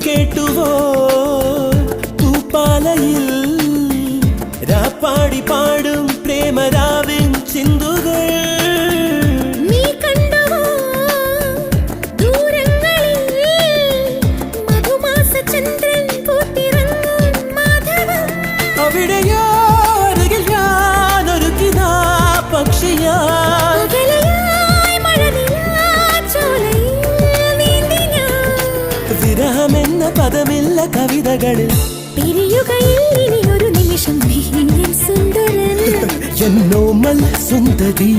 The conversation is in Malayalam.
കേട്ടുവോ തൂപ്പാലയിൽ രാപ്പാടി പാടും പ്രേമരാവിൻ ചിന്തുകൾ അവിടെയോ അരികിൽ ഞാനൊരുക്കിനാ പക്ഷിയാ വിരഹമെന്ന പദമില്ല കവിതകളിൽ ഒരു നിമിഷം സുന്ദരൻ എന്നോമൽ സുന്ദരി